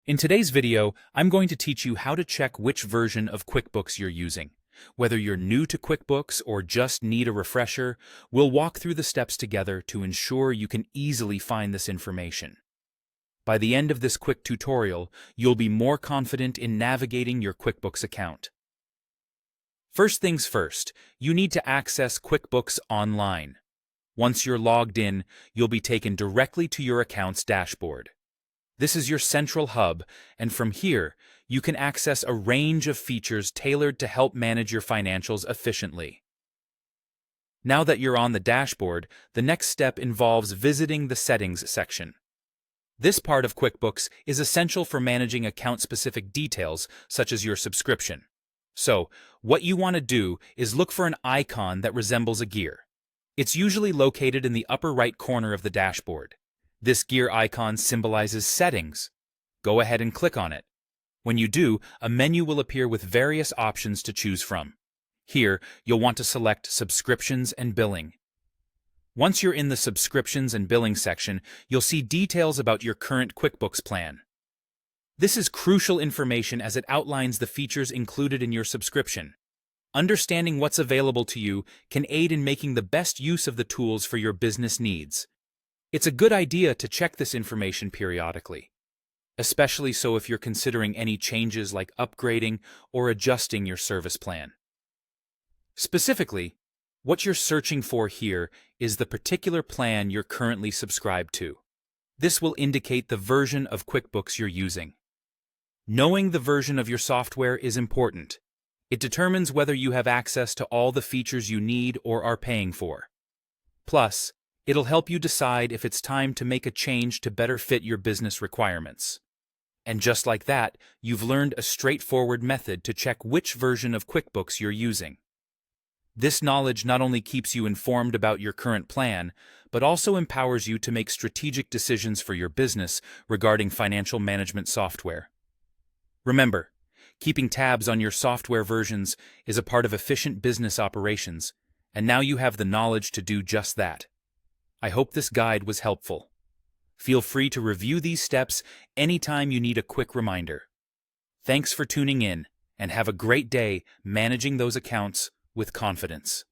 In today's video, I'm going to teach you how to check which version of QuickBooks you're using. Whether you're new to QuickBooks or just need a refresher, we'll walk through the steps together to ensure you can easily find this information. By the end of this quick tutorial, you'll be more confident in navigating your QuickBooks account. First things first, you need to access QuickBooks online. Once you're logged in, you'll be taken directly to your account's dashboard. This is your central hub, and from here, you can access a range of features tailored to help manage your financials efficiently. Now that you're on the dashboard, the next step involves visiting the Settings section. This part of QuickBooks is essential for managing account-specific details, such as your subscription. So, what you want to do is look for an icon that resembles a gear. It's usually located in the upper right corner of the dashboard. This gear icon symbolizes settings. Go ahead and click on it. When you do, a menu will appear with various options to choose from. Here, you'll want to select Subscriptions and Billing. Once you're in the Subscriptions and Billing section, you'll see details about your current QuickBooks plan. This is crucial information as it outlines the features included in your subscription. Understanding what's available to you can aid in making the best use of the tools for your business needs. It's a good idea to check this information periodically, especially so if you're considering any changes like upgrading or adjusting your service plan. Specifically, what you're searching for here is the particular plan you're currently subscribed to. This will indicate the version of QuickBooks you're using. Knowing the version of your software is important. It determines whether you have access to all the features you need or are paying for. Plus, it'll help you decide if it's time to make a change to better fit your business requirements. And just like that, you've learned a straightforward method to check which version of QuickBooks you're using. This knowledge not only keeps you informed about your current plan, but also empowers you to make strategic decisions for your business regarding financial management software. Remember, keeping tabs on your software versions is a part of efficient business operations, and now you have the knowledge to do just that. I hope this guide was helpful. Feel free to review these steps anytime you need a quick reminder. Thanks for tuning in, and have a great day managing those accounts with confidence.